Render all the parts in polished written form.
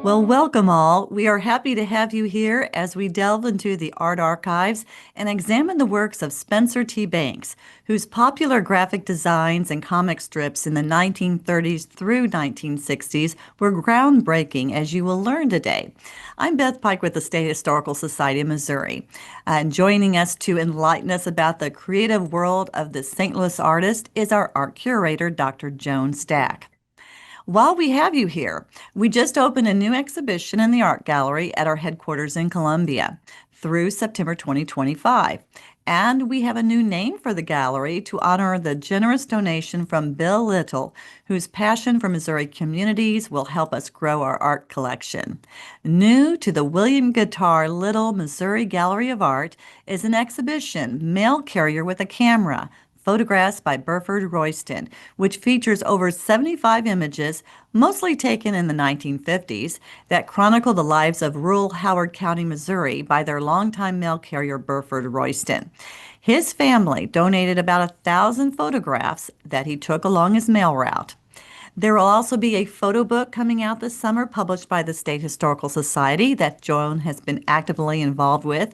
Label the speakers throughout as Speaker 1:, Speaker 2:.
Speaker 1: Well, welcome all. We are happy to have you here as we delve into the art archives and examine the works of Spencer T. Banks, whose popular graphic designs and comic strips in the 1930s through 1960s were groundbreaking, as you will learn today. I'm Beth Pike with the State Historical Society of Missouri, and joining us to enlighten us about the creative world of the St. Louis artist is our art curator, Dr. Joan Stack. While we have you here, we just opened a new exhibition in the art gallery at our headquarters in Columbia through September 2025. And we have a new name for the gallery to honor the generous donation from Bill Little, whose passion for Missouri communities will help us grow our art collection. New to the William Guitar Little Missouri Gallery of Art is an exhibition, Mail Carrier with a Camera, Photographs by Burford Royston, which features over 75 images, mostly taken in the 1950s, that chronicle the lives of rural Howard County, Missouri by their longtime mail carrier Burford Royston. His family donated about 1,000 photographs that he took along his mail route. There will also be a photo book coming out this summer published by the State Historical Society that Joan has been actively involved with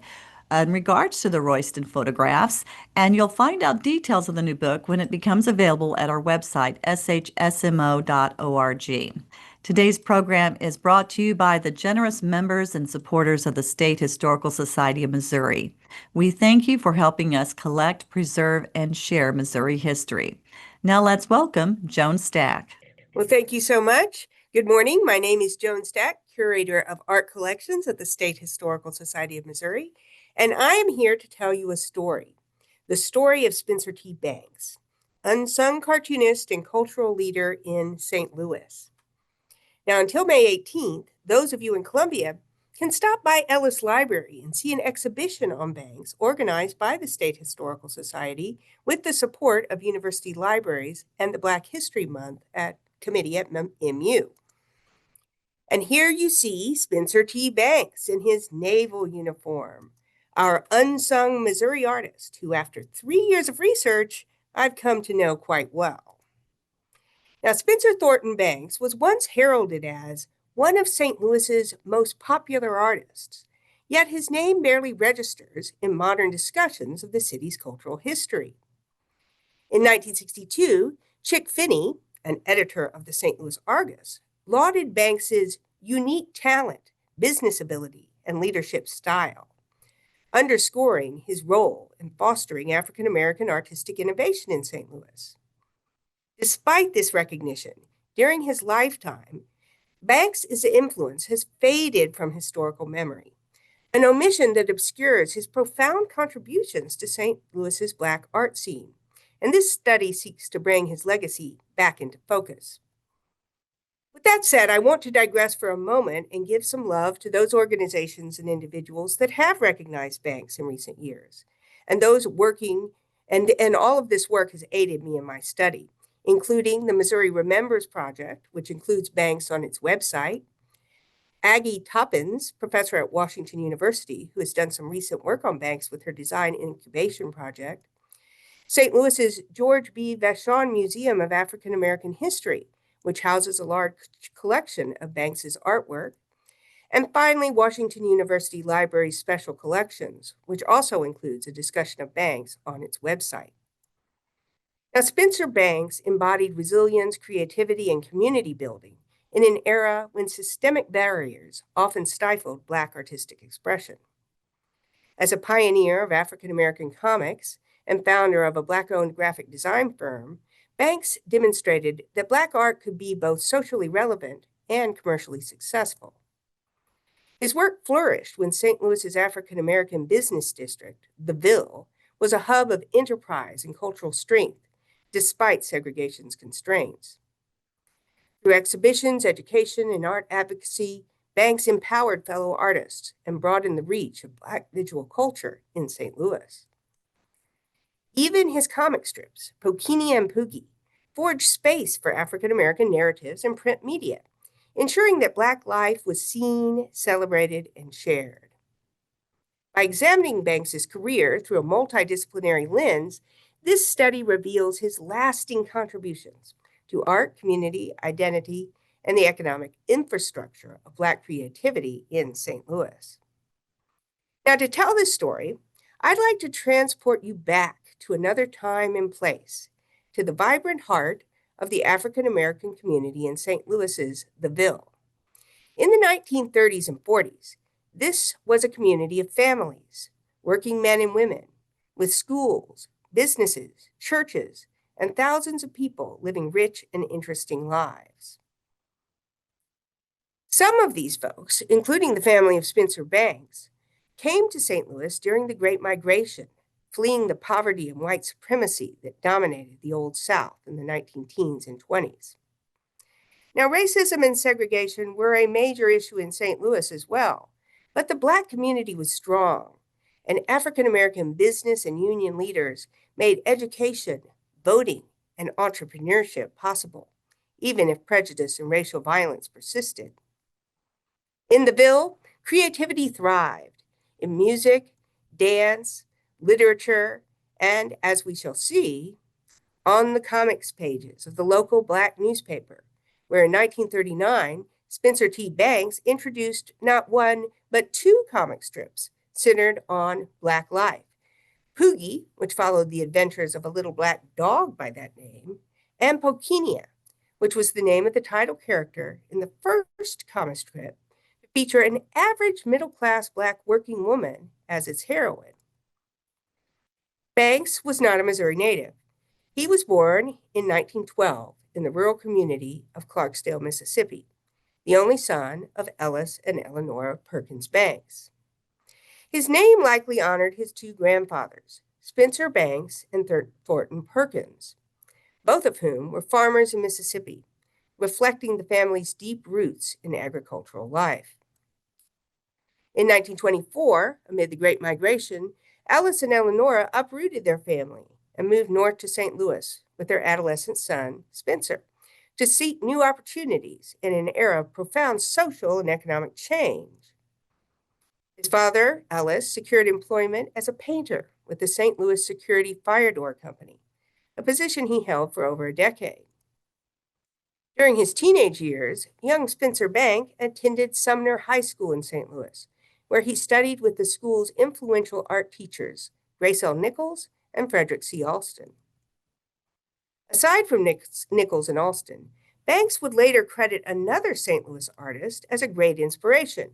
Speaker 1: in regards to the Royston photographs, and you'll find out details of the new book when it becomes available at our website, shsmo.org. Today's program is brought to you by the generous members and supporters of the State Historical Society of Missouri. We thank you for helping us collect, preserve, and share Missouri history. Now let's welcome Joan Stack.
Speaker 2: Well, thank you so much. Good morning. My name is Joan Stack, Curator of Art Collections at the State Historical Society of Missouri, and I am here to tell you a story, the story of Spencer T. Banks, unsung cartoonist and cultural leader in St. Louis. Now, until May 18th, those of you in Columbia can stop by Ellis Library and see an exhibition on Banks organized by the State Historical Society with the support of university libraries and the Black History Month Committee at MU. And here you see Spencer T. Banks in his naval uniform, our unsung Missouri artist who, after 3 years of research, I've come to know quite well. Now, Spencer Thornton Banks was once heralded as one of St. Louis's most popular artists, yet his name barely registers in modern discussions of the city's cultural history. In 1962, Chick Finney, an editor of the St. Louis Argus, lauded Banks's unique talent, business ability, and leadership style, underscoring his role in fostering African-American artistic innovation in St. Louis. Despite this recognition, during his lifetime, Banks' influence has faded from historical memory, an omission that obscures his profound contributions to St. Louis's Black art scene. And this study seeks to bring his legacy back into focus. With that said, I want to digress for a moment and give some love to those organizations and individuals that have recognized Banks in recent years, and those working, and all of this work has aided me in my study, including the Missouri Remembers Project, which includes Banks on its website, Aggie Toppins, professor at Washington University, who has done some recent work on Banks with her Design Incubation Project, St. Louis's George B. Vachon Museum of African American History, which houses a large collection of Banks's artwork, and finally, Washington University Library's Special Collections, which also includes a discussion of Banks on its website. Now, Spencer Banks embodied resilience, creativity, and community building in an era when systemic barriers often stifled Black artistic expression. As a pioneer of African American comics and founder of a Black-owned graphic design firm, Banks demonstrated that Black art could be both socially relevant and commercially successful. His work flourished when St. Louis's African American business district, the Ville, was a hub of enterprise and cultural strength, despite segregation's constraints. Through exhibitions, education, and art advocacy, Banks empowered fellow artists and broadened the reach of Black visual culture in St. Louis. Even his comic strips, Pokenia and Pookie, forged space for African American narratives and print media, ensuring that Black life was seen, celebrated, and shared. By examining Banks's career through a multidisciplinary lens, this study reveals his lasting contributions to art, community, identity, and the economic infrastructure of Black creativity in St. Louis. Now, to tell this story, I'd like to transport you back to another time and place, to the vibrant heart of the African American community in St. Louis's the Ville. In the 1930s and 40s, this was a community of families, working men and women, with schools, businesses, churches, and thousands of people living rich and interesting lives. Some of these folks, including the family of Spencer Banks, came to St. Louis during the Great Migration, fleeing the poverty and white supremacy that dominated the Old South in the 19-teens and 20s. Now, racism and segregation were a major issue in St. Louis as well, but the Black community was strong, and African American business and union leaders made education, voting, and entrepreneurship possible, even if prejudice and racial violence persisted. In the Ville, creativity thrived in music, dance, literature, and, as we shall see, on the comics pages of the local Black newspaper, where in 1939, Spencer T. Banks introduced not one, but two comic strips centered on Black life. Poogie, which followed the adventures of a little black dog by that name, and Pokenia, which was the name of the title character in the first comic strip to feature an average middle-class Black working woman as its heroine. Banks was not a Missouri native. He was born in 1912 in the rural community of Clarksdale, Mississippi, the only son of Ellis and Eleanor Perkins Banks. His name likely honored his two grandfathers, Spencer Banks and Thornton Perkins, both of whom were farmers in Mississippi, reflecting the family's deep roots in agricultural life. In 1924, amid the Great Migration, Alice and Eleanor uprooted their family and moved north to St. Louis with their adolescent son, Spencer, to seek new opportunities in an era of profound social and economic change. His father, Ellis, secured employment as a painter with the St. Louis Security Fire Door Company, a position he held for over a decade. During his teenage years, young Spencer Bank attended Sumner High School in St. Louis, where he studied with the school's influential art teachers, Grace L. Nichols and Frederick C. Alston. Aside from Nichols and Alston, Banks would later credit another St. Louis artist as a great inspiration.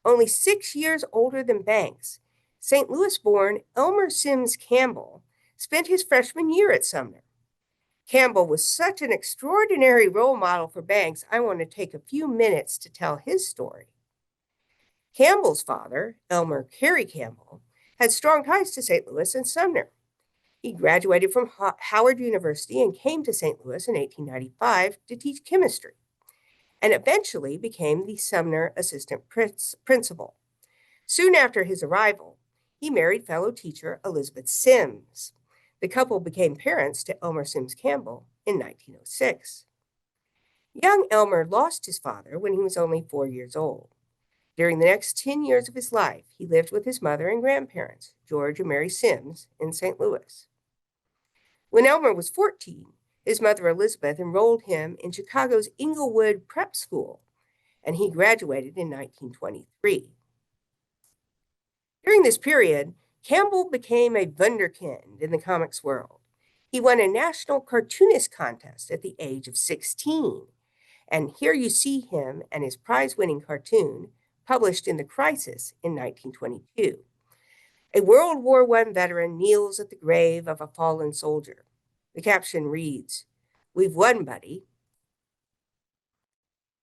Speaker 2: Only 6 years older than Banks, St. Louis-born Elmer Sims Campbell spent his freshman year at Sumner. Campbell was such an extraordinary role model for Banks, I want to take a few minutes to tell his story. Campbell's father, Elmer Carey Campbell, had strong ties to St. Louis and Sumner. He graduated from Howard University and came to St. Louis in 1895 to teach chemistry, and eventually became the Sumner assistant principal. Soon after his arrival, he married fellow teacher Elizabeth Sims. The couple became parents to Elmer Sims Campbell in 1906. Young Elmer lost his father when he was only 4 years old. During the next 10 years of his life, he lived with his mother and grandparents, George and Mary Sims, in St. Louis. When Elmer was 14, his mother Elizabeth enrolled him in Chicago's Englewood Prep School, and he graduated in 1923. During this period, Campbell became a wunderkind in the comics world. He won a national cartoonist contest at the age of 16, and here you see him and his prize-winning cartoon, published in The Crisis in 1922. A World War I veteran kneels at the grave of a fallen soldier. The caption reads, "We've won, buddy."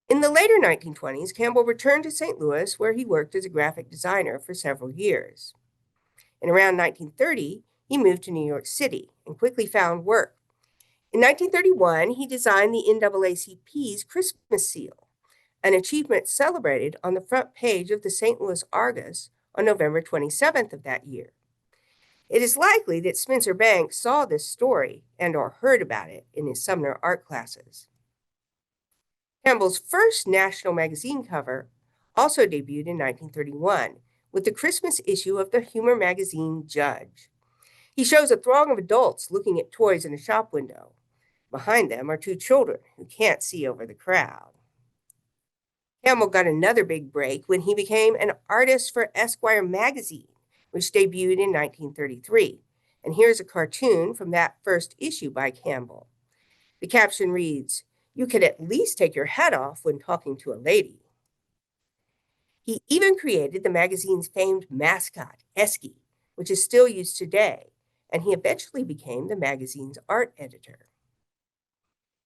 Speaker 2: In the later 1920s, Campbell returned to St. Louis, where he worked as a graphic designer for several years. In around 1930, he moved to New York City and quickly found work. In 1931, he designed the NAACP's Christmas seal, an achievement celebrated on the front page of the St. Louis Argus on November 27th of that year. It is likely that Spencer Banks saw this story and or heard about it in his Sumner art classes. Campbell's first national magazine cover also debuted in 1931 with the Christmas issue of the humor magazine Judge. He shows a throng of adults looking at toys in a shop window. Behind them are two children who can't see over the crowd. Campbell got another big break when he became an artist for Esquire magazine, which debuted in 1933. And here's a cartoon from that first issue by Campbell. The caption reads, "You can at least take your hat off when talking to a lady." He even created the magazine's famed mascot, Esky, which is still used today, and he eventually became the magazine's art editor.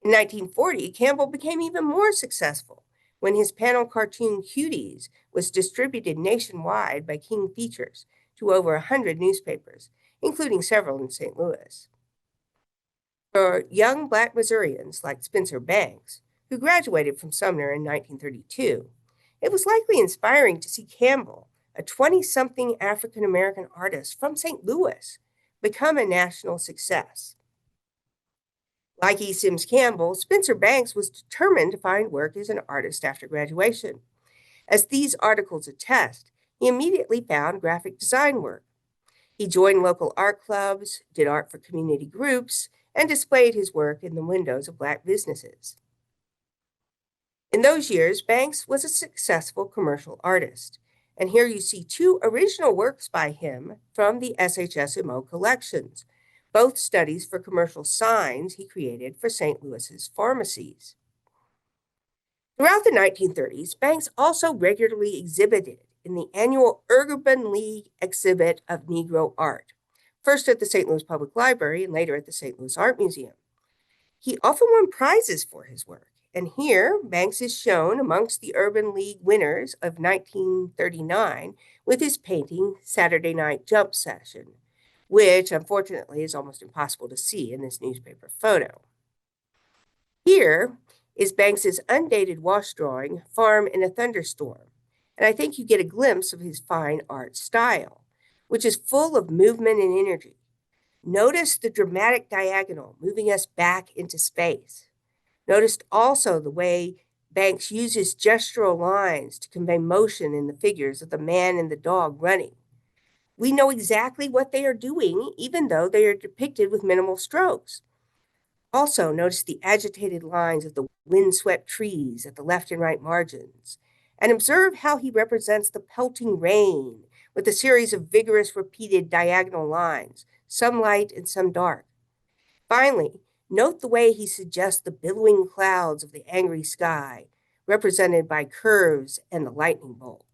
Speaker 2: In 1940, Campbell became even more successful when his panel cartoon Cuties was distributed nationwide by King Features to over 100 newspapers, including several in St. Louis. For young Black Missourians like Spencer Banks, who graduated from Sumner in 1932, it was likely inspiring to see Campbell, a 20-something African-American artist from St. Louis, become a national success. Like E. Sims Campbell, Spencer Banks was determined to find work as an artist after graduation. As these articles attest, he immediately found graphic design work. He joined local art clubs, did art for community groups, and displayed his work in the windows of Black businesses. In those years, Banks was a successful commercial artist. And here you see two original works by him from the SHSMO collections, both studies for commercial signs he created for St. Louis's pharmacies. Throughout the 1930s, Banks also regularly exhibited in the annual Urban League exhibit of Negro art, first at the St. Louis Public Library and later at the St. Louis Art Museum. He often won prizes for his work, and here Banks is shown amongst the Urban League winners of 1939 with his painting Saturday Night Jump Session, which unfortunately is almost impossible to see in this newspaper photo. Here is Banks's undated wash drawing, Farm in a Thunderstorm, and I think you get a glimpse of his fine art style, which is full of movement and energy. Notice the dramatic diagonal moving us back into space. Notice also the way Banks uses gestural lines to convey motion in the figures of the man and the dog running. We know exactly what they are doing, even though they are depicted with minimal strokes. Also, notice the agitated lines of the windswept trees at the left and right margins, and observe how he represents the pelting rain with a series of vigorous repeated diagonal lines, some light and some dark. Finally, note the way he suggests the billowing clouds of the angry sky, represented by curves and the lightning bolt.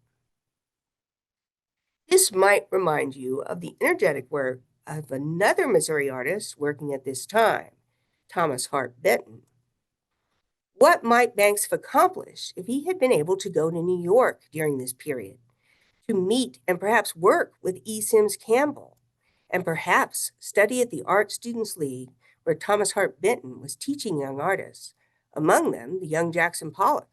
Speaker 2: This might remind you of the energetic work of another Missouri artist working at this time, Thomas Hart Benton. What might Banks have accomplished if he had been able to go to New York during this period, to meet and perhaps work with E. Sims Campbell, and perhaps study at the Art Students League where Thomas Hart Benton was teaching young artists, among them the young Jackson Pollock?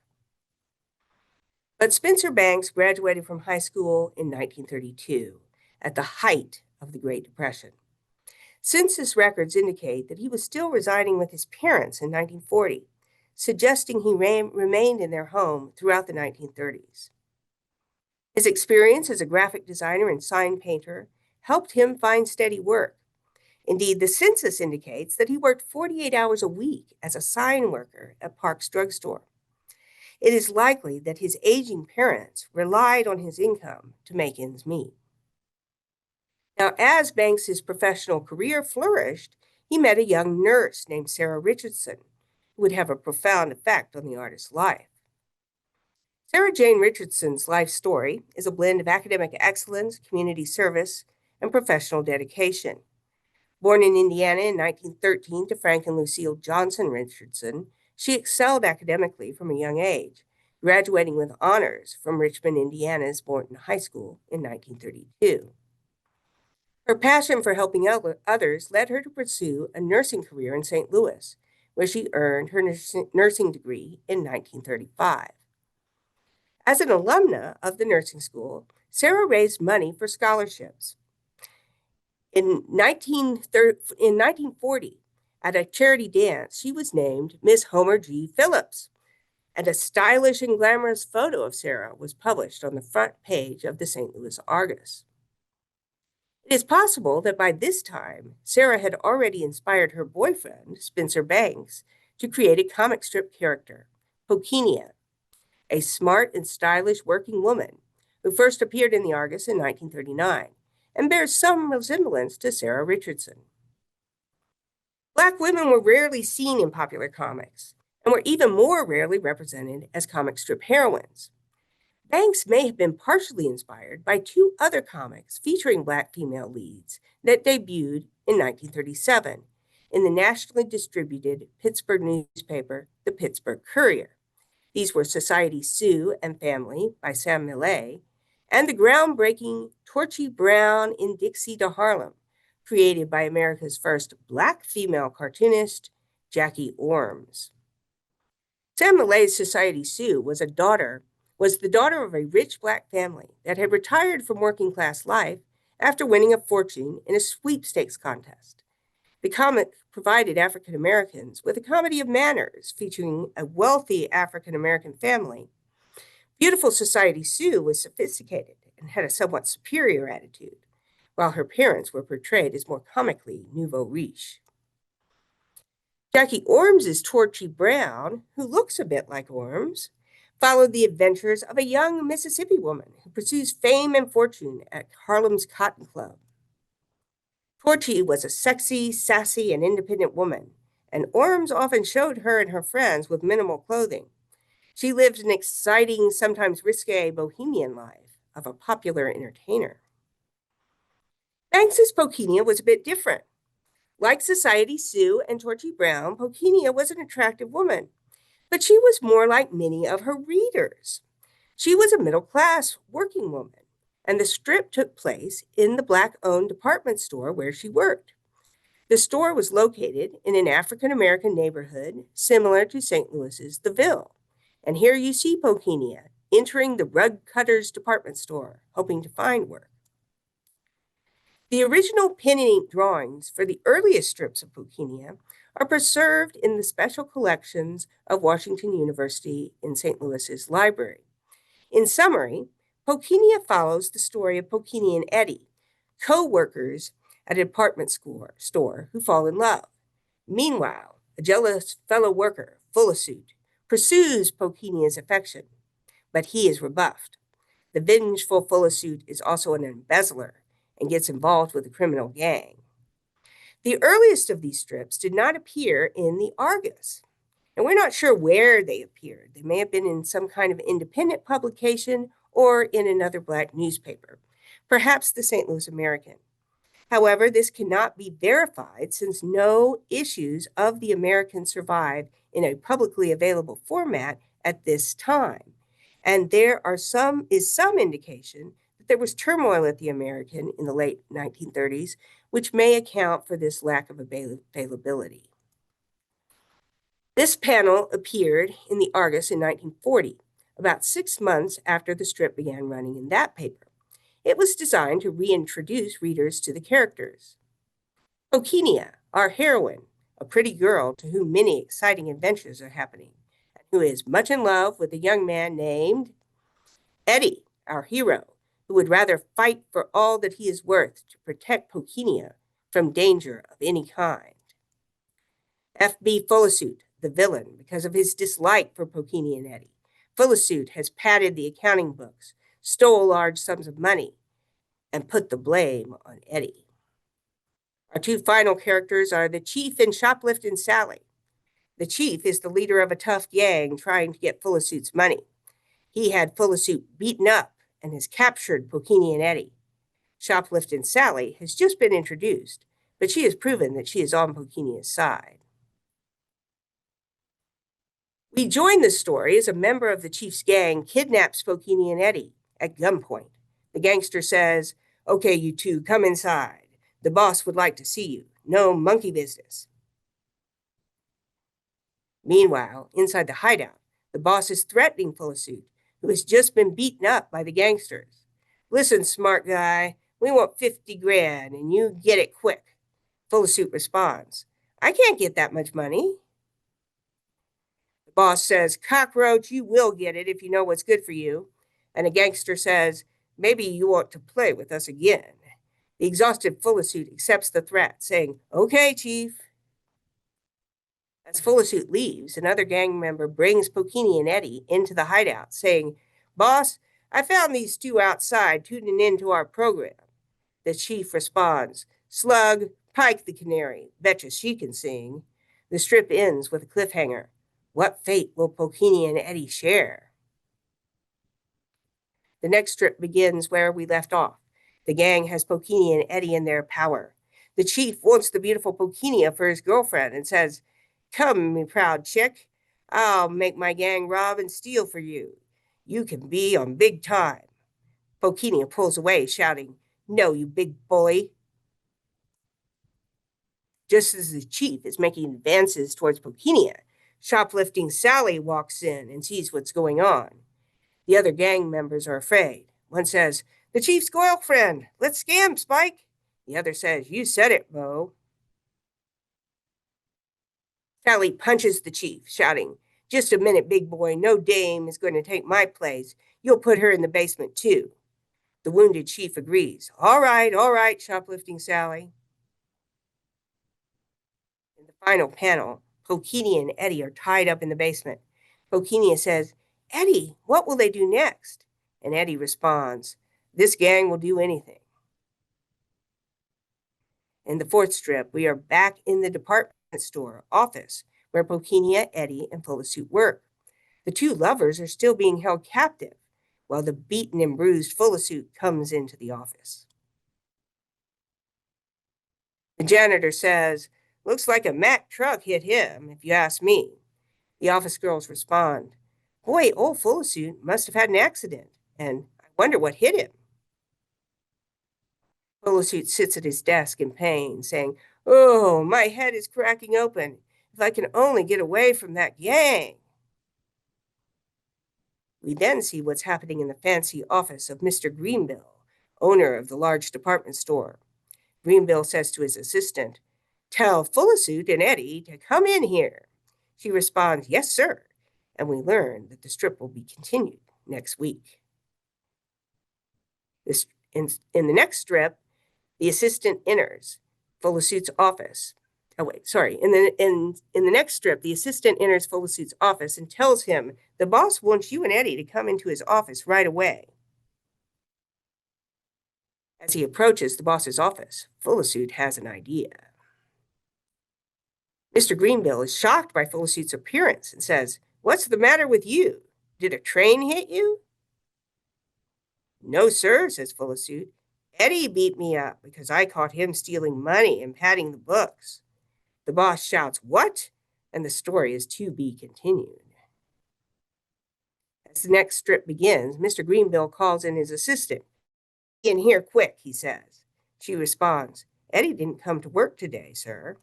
Speaker 2: But Spencer Banks graduated from high school in 1932, at the height of the Great Depression. Census records indicate that he was still residing with his parents in 1940, suggesting he remained in their home throughout the 1930s. His experience as a graphic designer and sign painter helped him find steady work. Indeed, the census indicates that he worked 48 hours a week as a sign worker at Park's drugstore. It is likely that his aging parents relied on his income to make ends meet. Now, as Banks's professional career flourished, he met a young nurse named Sarah Richardson, who would have a profound effect on the artist's life. Sarah Jane Richardson's life story is a blend of academic excellence, community service, and professional dedication. Born in Indiana in 1913 to Frank and Lucille Johnson Richardson, she excelled academically from a young age, graduating with honors from Richmond, Indiana's Morton High School in 1932. Her passion for helping others led her to pursue a nursing career in St. Louis, where she earned her nursing degree in 1935. As an alumna of the nursing school, Sarah raised money for scholarships. In 1940, at a charity dance, she was named Miss Homer G. Phillips, and a stylish and glamorous photo of Sarah was published on the front page of the St. Louis Argus. It is possible that by this time, Sarah had already inspired her boyfriend, Spencer Banks, to create a comic strip character, Pokenia, a smart and stylish working woman who first appeared in the Argus in 1939 and bears some resemblance to Sarah Richardson. Black women were rarely seen in popular comics and were even more rarely represented as comic strip heroines. Banks may have been partially inspired by two other comics featuring Black female leads that debuted in 1937 in the nationally distributed Pittsburgh newspaper, the Pittsburgh Courier. These were Society Sue and Family by Sam Millet and the groundbreaking Torchy Brown in Dixie to Harlem, created by America's first Black female cartoonist, Jackie Ormes. Sam Millet's Society Sue was the daughter of a rich Black family that had retired from working class life after winning a fortune in a sweepstakes contest. The comic provided African Americans with a comedy of manners featuring a wealthy African American family. Beautiful Society Sue was sophisticated and had a somewhat superior attitude, while her parents were portrayed as more comically nouveau riche. Jackie Ormes' Torchy Brown, who looks a bit like Ormes, followed the adventures of a young Mississippi woman who pursues fame and fortune at Harlem's Cotton Club. Torchy was a sexy, sassy, and independent woman, and Ormes often showed her and her friends with minimal clothing. She lived an exciting, sometimes risque bohemian life of a popular entertainer. Banks's Pokenia was a bit different. Like Society Sue and Torchy Brown, Pokenia was an attractive woman, but she was more like many of her readers. She was a middle-class working woman, and the strip took place in the Black-owned department store where she worked. The store was located in an African-American neighborhood similar to St. Louis's the Ville. And here you see Pokenia entering the rug cutters department store, hoping to find work. The original pen and ink drawings for the earliest strips of Pokenia are preserved in the special collections of Washington University in St. Louis's library. In summary, Pokenia follows the story of Pokenia and Eddie, co-workers at a department store who fall in love. Meanwhile, a jealous fellow worker, Full-a-Suit, pursues Pokenia's affection, but he is rebuffed. The vengeful Full-a-Suit is also an embezzler and gets involved with a criminal gang. The earliest of these strips did not appear in the Argus, and we're not sure where they appeared. They may have been in some kind of independent publication or in another Black newspaper, perhaps the St. Louis American. However, this cannot be verified since no issues of the American survive in a publicly available format at this time. And there is some indication that there was turmoil at the American in the late 1930s, which may account for this lack of availability. This panel appeared in the Argus in 1940, about 6 months after the strip began running in that paper. It was designed to reintroduce readers to the characters. Pokenia, our heroine, a pretty girl to whom many exciting adventures are happening, and who is much in love with a young man named Eddie, our hero, who would rather fight for all that he is worth to protect Pokenia from danger of any kind. F.B. Full-a-Suit, the villain, because of his dislike for Pokenia and Eddie. Full-a-Suit has padded the accounting books, stole large sums of money, and put the blame on Eddie. Our two final characters are the Chief and Shoplifting Sally. The Chief is the leader of a tough gang trying to get Full-a-Suit's money. He had Full-a-Suit beaten up and has captured Pokenia and Eddie. Shoplifting Sally has just been introduced, but she has proven that she is on Pokenia's side. We join the story as a member of the Chief's gang kidnaps Pokenia and Eddie at gunpoint. The gangster says, "Okay, you two, come inside. The boss would like to see you. No monkey business." Meanwhile, inside the hideout, the boss is threatening Full-a-Suit, who has just been beaten up by the gangsters. "Listen, smart guy, we want 50 grand and you get it quick." Full-a-Suit responds, "I can't get that much money." The boss says, "Cockroach, you will get it if you know what's good for you." And the gangster says, "Maybe you want to play with us again." The exhausted Full Suit accepts the threat, saying, "Okay, Chief." As Full Suit leaves, another gang member brings Pokenia and Eddie into the hideout, saying, "Boss, I found these two outside tuning into our program." The chief responds, "Slug, Pike the Canary, betcha she can sing." The strip ends with a cliffhanger. What fate will Pokenia and Eddie share? The next strip begins where we left off. The gang has Pokenia and Eddie in their power. The chief wants the beautiful Pokenia for his girlfriend and says, "Come, me proud chick, I'll make my gang rob and steal for you. You can be on big time." Pokenia pulls away, shouting, "No, you big bully." Just as the chief is making advances towards Pokenia, shoplifting Sally walks in and sees what's going on. The other gang members are afraid. One says, "The chief's girlfriend. Let's scam, Spike." The other says, "You said it, Bo." Sally punches the chief, shouting, "Just a minute, big boy. No dame is going to take my place. You'll put her in the basement, too." The wounded chief agrees. All right, shoplifting Sally. In the final panel, Pokenia and Eddie are tied up in the basement. Pokenia says, "Eddie, what will they do next?" And Eddie responds, "This gang will do anything." In the fourth strip, we are back in the department store office where Pokenia, Eddie, and Full Suit work. The two lovers are still being held captive while the beaten and bruised Full Suit comes into the office. The janitor says, "Looks like a Mack truck hit him, if you ask me." The office girls respond, "Boy, old Full Suit must have had an accident, and I wonder what hit him." Full Suit sits at his desk in pain, saying, "Oh, my head is cracking open. If I can only get away from that gang." We then see what's happening in the fancy office of Mr. Greenbill, owner of the large department store. Greenbill says to his assistant, "Tell Full Suit and Eddie to come in here." She responds, "Yes, sir." And we learn that the strip will be continued next week. In the next strip, the assistant enters Full Suit's office. Oh, wait, sorry. In the next strip, the assistant enters Full Suit's office and tells him, "The boss wants you and Eddie to come into his office right away." As he approaches the boss's office, Full Suit has an idea. Mr. Greenbill is shocked by Full Suit's appearance and says, "What's the matter with you? Did a train hit you?" "No, sir," says Full Suit. "Eddie beat me up because I caught him stealing money and padding the books." The boss shouts, "What?" And the story is to be continued. As the next strip begins, Mr. Greenbill calls in his assistant. "In here quick," he says. She responds, "Eddie didn't come to work today, sir."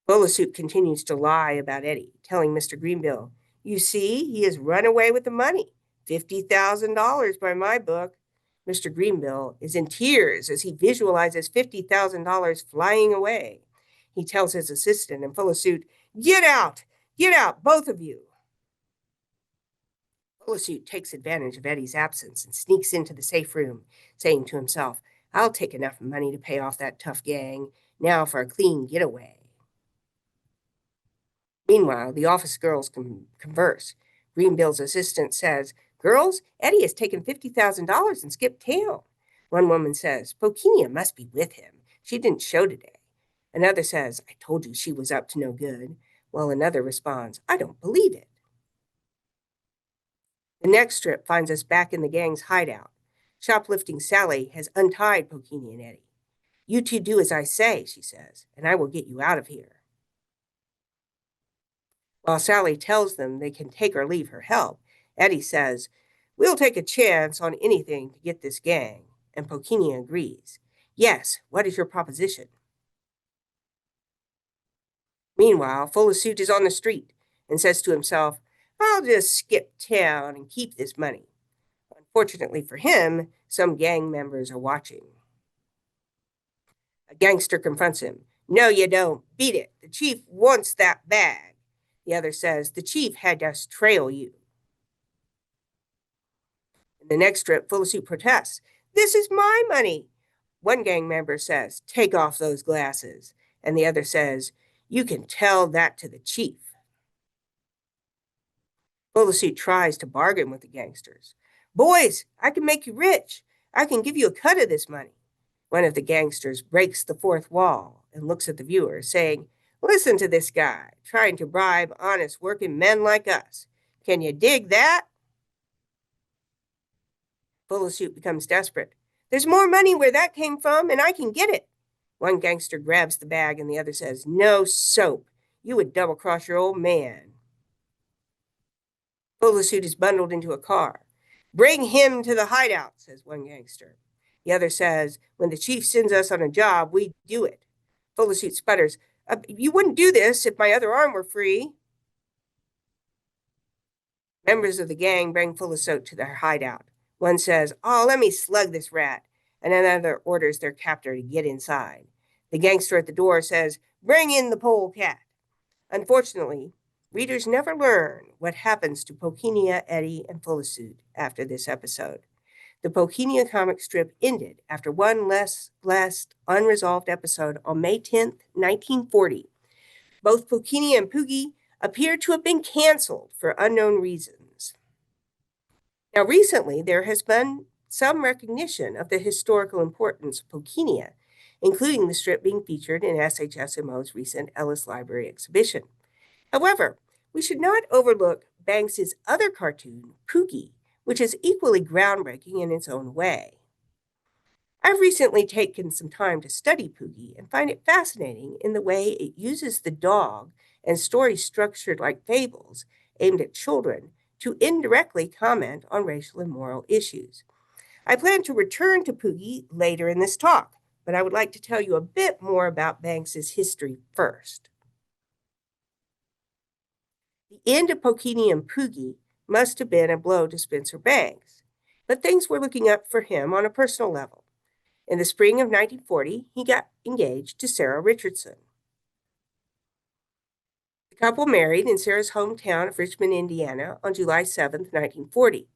Speaker 2: Full Suit continues to lie about Eddie, telling Mr. Greenbill, "You see, he has run away with the money. $50,000 by my book." Mr. Greenbill is in tears as he visualizes $50,000 flying away. He tells his assistant and Full Suit, Get out, both of you." Full Suit takes advantage of Eddie's absence and sneaks into the safe room, saying to himself, "I'll take enough money to pay off that tough gang. Now for a clean getaway." Meanwhile, the office girls converse. Greenbill's assistant says, "Girls, Eddie has taken $50,000 and skipped town." One woman says, "Pokenia must be with him. She didn't show today." Another says, "I told you she was up to no good." While another responds, "I don't believe it." The next strip finds us back in the gang's hideout. Shoplifting Sally has untied Pokenia and Eddie. "You two do as I say," she says, "and I will get you out of here." While Sally tells them they can take or leave her help, Eddie says, "We'll take a chance on anything to get this gang." And Pokenia agrees. "Yes, what is your proposition?" Meanwhile, Full Suit is on the street and says to himself, "I'll just skip town and keep this money." Unfortunately for him, some gang members are watching. A gangster confronts him. "No, you don't. Beat it. The chief wants that bag." The other says, "The chief had us trail you." In the next strip, Full Suit protests. This is my money. One gang member says, take off those glasses. And the other says, you can tell that to the chief. Full-of-Suit tries to bargain with the gangsters. Boys, I can make you rich. I can give you a cut of this money. One of the gangsters breaks the fourth wall and looks at the viewer, saying, listen to this guy, trying to bribe honest working men like us. Can you dig that? Full-of-Suit becomes desperate. There's more money where that came from, and I can get it. One gangster grabs the bag, and the other says, no soap. You would double-cross your old man. Full-of-Suit is bundled into a car. Bring him to the hideout, says one gangster. The other says, when the chief sends us on a job, we do it. Full-of-Suit sputters, you wouldn't do this if my other arm were free. Members of the gang bring Full-of-Suit to their hideout. One says, oh, let me slug this rat. And another orders their captor to get inside. The gangster at the door says, bring in the polecat. Unfortunately, readers never learn what happens to Pokenia, Eddie, and Full-of-Suit after this episode. The Pokenia comic strip ended after one last unresolved episode on May 10th, 1940. Both Pokenia and Poogie appear to have been canceled for unknown reasons. Now, recently, there has been some recognition of the historical importance of Pokenia, including the strip being featured in SHSMO's recent Ellis Library exhibition. However, we should not overlook Banks's other cartoon, Poogie, which is equally groundbreaking in its own way. I've recently taken some time to study Poogie and find it fascinating in the way it uses the dog and stories structured like fables aimed at children to indirectly comment on racial and moral issues. I plan to return to Poogie later in this talk, but I would like to tell you a bit more about Banks's history first. The end of Pokenia and Poogie must have been a blow to Spencer Banks, but things were looking up for him on a personal level. In the spring of 1940, he got engaged to Sarah Richardson. The couple married in Sarah's hometown of Richmond, Indiana on July 7, 1940.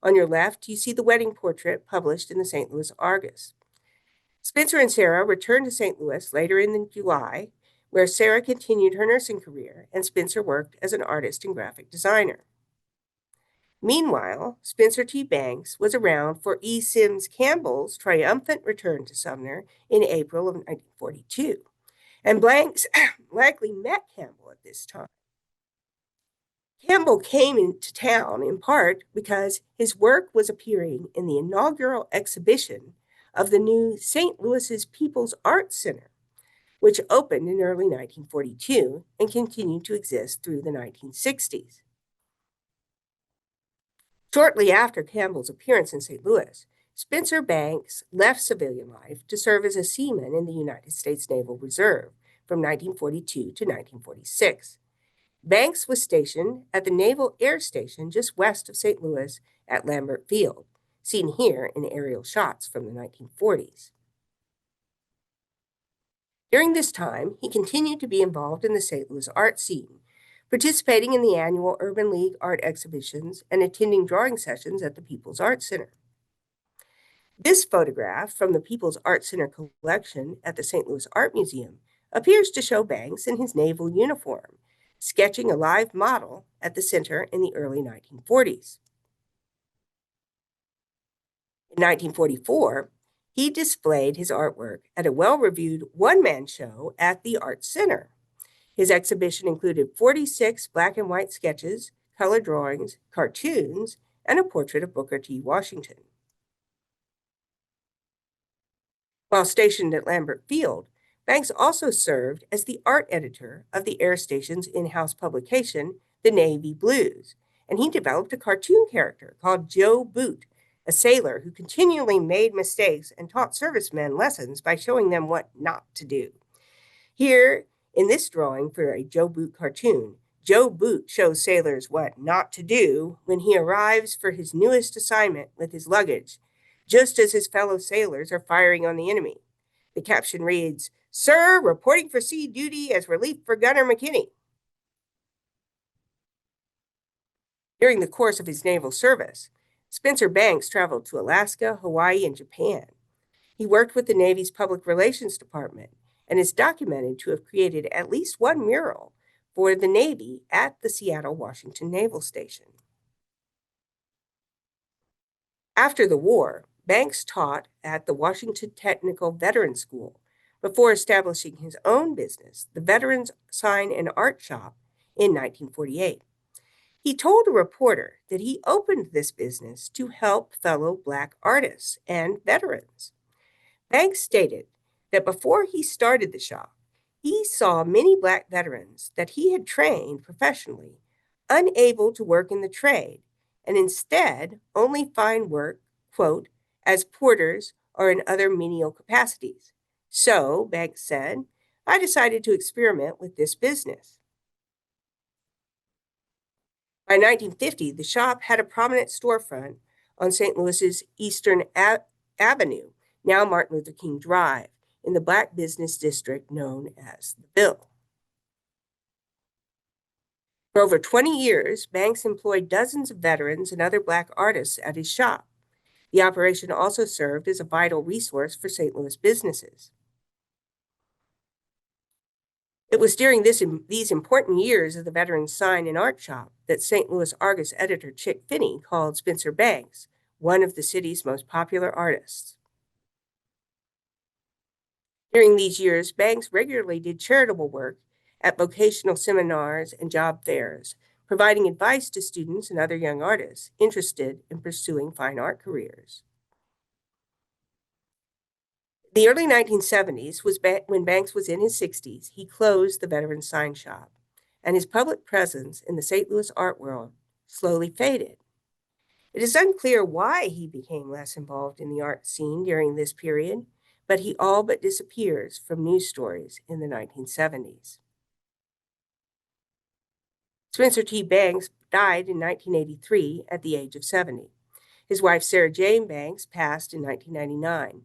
Speaker 2: On your left, you see the wedding portrait published in the St. Louis Argus. Spencer and Sarah returned to St. Louis later in July, where Sarah continued her nursing career and Spencer worked as an artist and graphic designer. Meanwhile, Spencer T. Banks was around for E. Sims Campbell's triumphant return to Sumner in April of 1942, and Banks likely met Campbell at this time. Campbell came into town in part because his work was appearing in the inaugural exhibition of the new St. Louis's People's Art Center, which opened in early 1942 and continued to exist through the 1960s. Shortly after Campbell's appearance in St. Louis, Spencer Banks left civilian life to serve as a seaman in the United States Naval Reserve from 1942 to 1946. Banks was stationed at the Naval Air Station just west of St. Louis at Lambert Field, seen here in aerial shots from the 1940s. During this time, he continued to be involved in the St. Louis art scene, participating in the annual Urban League art exhibitions and attending drawing sessions at the People's Art Center. This photograph from the People's Art Center collection at the St. Louis Art Museum appears to show Banks in his naval uniform, sketching a live model at the center in the early 1940s. In 1944, he displayed his artwork at a well-reviewed one-man show at the Art Center. His exhibition included 46 black and white sketches, color drawings, cartoons, and a portrait of Booker T. Washington. While stationed at Lambert Field, Banks also served as the art editor of the air station's in-house publication, The Navy Blues, and he developed a cartoon character called Joe Boot, a sailor who continually made mistakes and taught servicemen lessons by showing them what not to do. Here, in this drawing for a Joe Boot cartoon, Joe Boot shows sailors what not to do when he arrives for his newest assignment with his luggage, just as his fellow sailors are firing on the enemy. The caption reads, "Sir, reporting for sea duty as relief for Gunner McKinney." During the course of his naval service, Spencer Banks traveled to Alaska, Hawaii, and Japan. He worked with the Navy's Public Relations Department and is documented to have created at least one mural for the Navy at the Seattle, Washington Naval Station. After the war, Banks taught at the Washington Technical Veterans School before establishing his own business, the Veterans Sign and Art Shop, in 1948. He told a reporter that he opened this business to help fellow Black artists and veterans. Banks stated that before he started the shop, he saw many Black veterans that he had trained professionally unable to work in the trade and instead only find work, quote, as porters or in other menial capacities. So, Banks said, I decided to experiment with this business. By 1950, the shop had a prominent storefront on St. Louis's Eastern Avenue, now Martin Luther King Drive, in the Black business district known as the Ville. For over 20 years, Banks employed dozens of veterans and other Black artists at his shop. The operation also served as a vital resource for St. Louis businesses. It was during these important years of the Veterans Sign and Art Shop that St. Louis Argus editor Chick Finney called Spencer Banks one of the city's most popular artists. During these years, Banks regularly did charitable work at vocational seminars and job fairs, providing advice to students and other young artists interested in pursuing fine art careers. The early 1970s was when Banks was in his 60s. He closed the Veterans Sign Shop, and his public presence in the St. Louis art world slowly faded. It is unclear why he became less involved in the art scene during this period, but he all but disappears from news stories in the 1970s. Spencer T. Banks died in 1983 at the age of 70. His wife, Sarah Jane Banks, passed in 1999.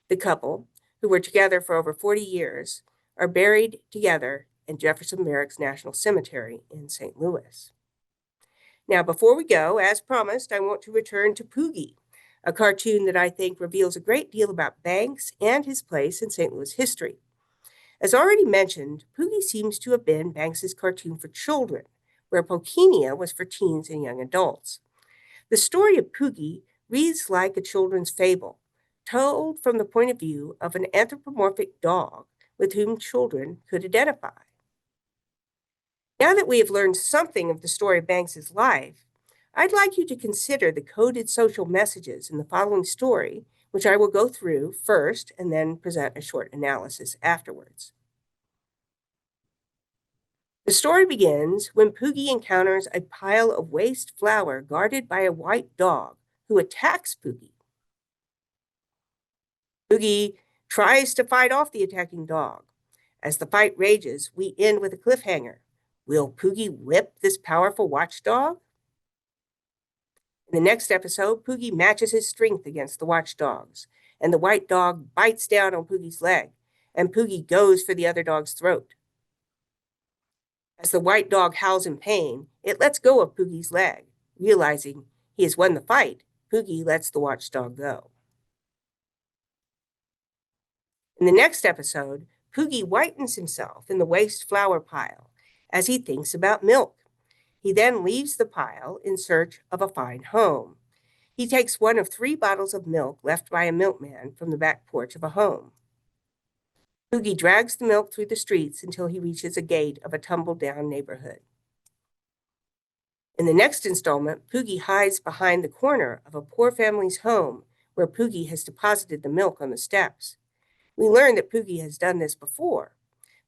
Speaker 2: The couple, who were together for over 40 years, are buried together in Jefferson Barracks National Cemetery in St. Louis. Now, before we go, as promised, I want to return to Poogie, a cartoon that I think reveals a great deal about Banks and his place in St. Louis history. As already mentioned, Poogie seems to have been Banks's cartoon for children, where Pokenia was for teens and young adults. The story of Poogie reads like a children's fable, told from the point of view of an anthropomorphic dog with whom children could identify. Now that we have learned something of the story of Banks's life, I'd like you to consider the coded social messages in the following story, which I will go through first and then present a short analysis afterwards. The story begins when Poogie encounters a pile of waste flour guarded by a white dog who attacks Poogie. Poogie tries to fight off the attacking dog. As the fight rages, we end with a cliffhanger. Will Poogie whip this powerful watchdog? In the next episode, Poogie matches his strength against the watchdogs, and the white dog bites down on Poogie's leg, and Poogie goes for the other dog's throat. As the white dog howls in pain, it lets go of Poogie's leg. Realizing he has won the fight, Poogie lets the watchdog go. In the next episode, Poogie whitens himself in the waste flour pile as he thinks about milk. He then leaves the pile in search of a fine home. He takes one of 3 bottles of milk left by a milkman from the back porch of a home. Poogie drags the milk through the streets until he reaches a gate of a tumble-down neighborhood. In the next installment, Poogie hides behind the corner of a poor family's home where Poogie has deposited the milk on the steps. We learn that Poogie has done this before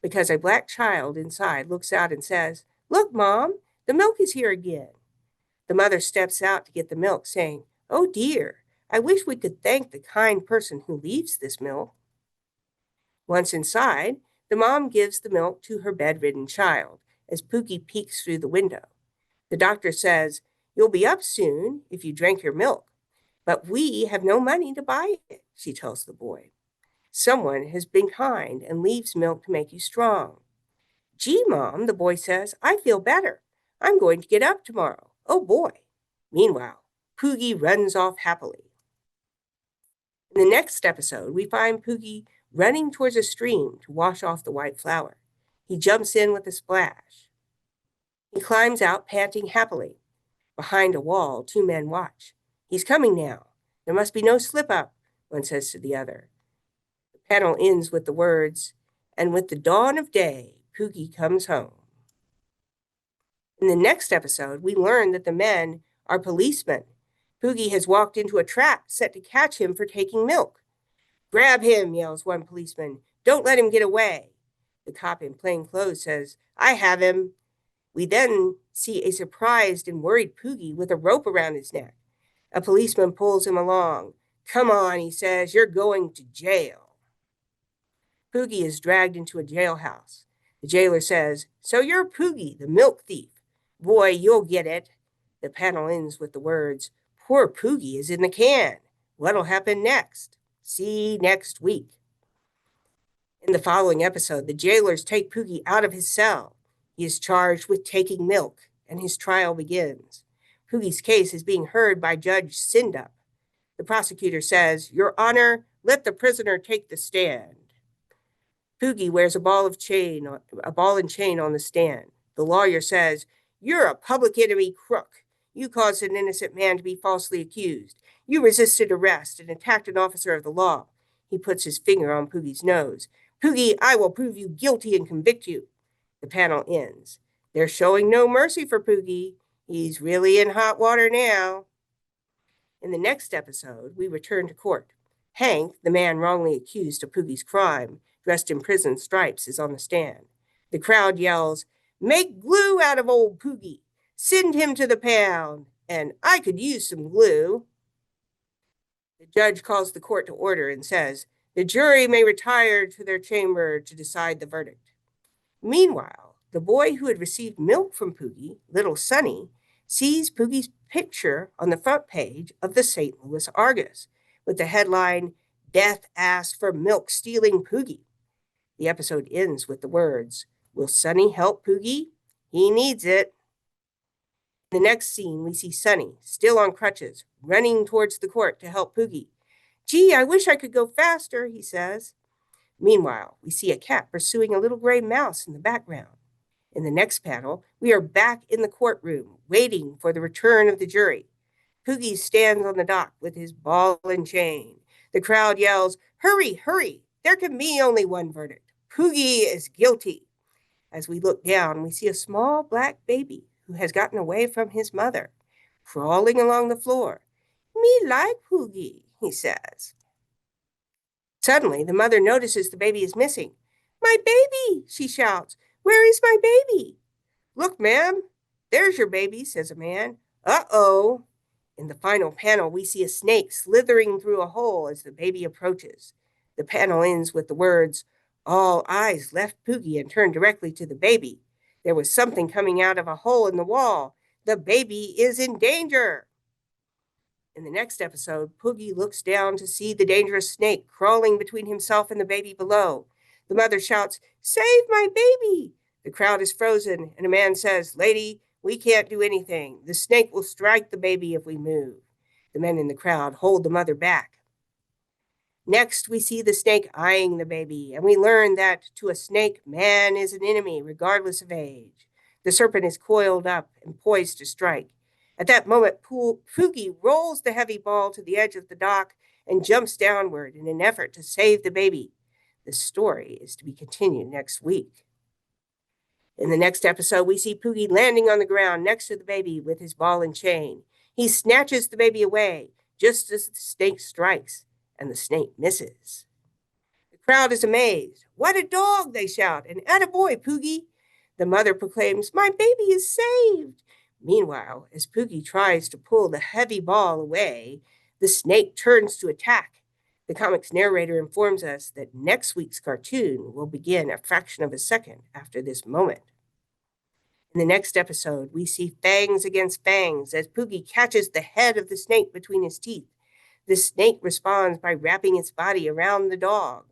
Speaker 2: because a Black child inside looks out and says, "Look, Mom, the milk is here again." The mother steps out to get the milk, saying, "Oh dear, I wish we could thank the kind person who leaves this milk." Once inside, the mom gives the milk to her bedridden child as Poogie peeks through the window. The doctor says, "You'll be up soon if you drink your milk, but we have no money to buy it," she tells the boy. "Someone has been kind and leaves milk to make you strong." "Gee, Mom," the boy says, "I feel better. I'm going to get up tomorrow. Oh boy." Meanwhile, Poogie runs off happily. In the next episode, we find Poogie running towards a stream to wash off the white flour. He jumps in with a splash. He climbs out, panting happily. Behind a wall, two men watch. He's coming now. There must be no slip-up, one says to the other. The panel ends with the words, "And with the dawn of day, Poogie comes home." In the next episode, we learn that the men are policemen. Poogie has walked into a trap set to catch him for taking milk. "Grab him," yells one policeman. "Don't let him get away." The cop in plain clothes says, "I have him." We then see a surprised and worried Poogie with a rope around his neck. A policeman pulls him along. "Come on," he says, "you're going to jail." Poogie is dragged into a jailhouse. The jailer says, "So you're Poogie, the milk thief. Boy, you'll get it." The panel ends with the words, "Poor Poogie is in the can. What'll happen next? See next week." In the following episode, the jailers take Poogie out of his cell. He is charged with taking milk, and his trial begins. Poogie's case is being heard by Judge Sindup. The prosecutor says, "Your Honor, let the prisoner take the stand." Poogie wears a ball and chain on the stand. The lawyer says, "You're a public enemy crook. You caused an innocent man to be falsely accused. You resisted arrest and attacked an officer of the law." He puts his finger on Poogie's nose. "Poogie, I will prove you guilty and convict you." The panel ends. They're showing no mercy for Poogie. He's really in hot water now. In the next episode, we return to court. Hank, the man wrongly accused of Poogie's crime, dressed in prison stripes, is on the stand. The crowd yells, "Make glue out of old Poogie. Send him to the pound. And I could use some glue." The judge calls the court to order and says, "The jury may retire to their chamber to decide the verdict." Meanwhile, the boy who had received milk from Poogie, little Sonny, sees Poogie's picture on the front page of the St. Louis Argus with the headline, "Death Asked for Milk Stealing Poogie." The episode ends with the words, "Will Sonny help Poogie? He needs it." In the next scene, we see Sonny, still on crutches, running towards the court to help Poogie. "Gee, I wish I could go faster," he says. Meanwhile, we see a cat pursuing a little gray mouse in the background. In the next panel, we are back in the courtroom, waiting for the return of the jury. Poogie stands on the dock with his ball and chain. The crowd yells, "Hurry, hurry! There can be only one verdict. Poogie is guilty." As we look down, we see a small black baby who has gotten away from his mother, crawling along the floor. "Me like Poogie," he says. Suddenly, the mother notices the baby is missing. "My baby!" she shouts. "Where is my baby?" "Look, ma'am, there's your baby," says a man. "Uh-oh." In the final panel, we see a snake slithering through a hole as the baby approaches. The panel ends with the words, "All eyes left Poogie and turned directly to the baby. There was something coming out of a hole in the wall. The baby is in danger." In the next episode, Poogie looks down to see the dangerous snake crawling between himself and the baby below. The mother shouts, "Save my baby!" The crowd is frozen, and a man says, "Lady, we can't do anything. The snake will strike the baby if we move." The men in the crowd hold the mother back. Next, we see the snake eyeing the baby, and we learn that to a snake, man is an enemy, regardless of age. The serpent is coiled up and poised to strike. At that moment, Poogie rolls the heavy ball to the edge of the dock and jumps downward in an effort to save the baby. The story is to be continued next week. In the next episode, we see Poogie landing on the ground next to the baby with his ball and chain. He snatches the baby away just as the snake strikes, and the snake misses. The crowd is amazed. "What a dog!" they shout, and "Attaboy, Poogie!" The mother proclaims, "My baby is saved!" Meanwhile, as Poogie tries to pull the heavy ball away, the snake turns to attack. The comic's narrator informs us that next week's cartoon will begin a fraction of a second after this moment. In the next episode, we see fangs against fangs as Poogie catches the head of the snake between his teeth. The snake responds by wrapping its body around the dog.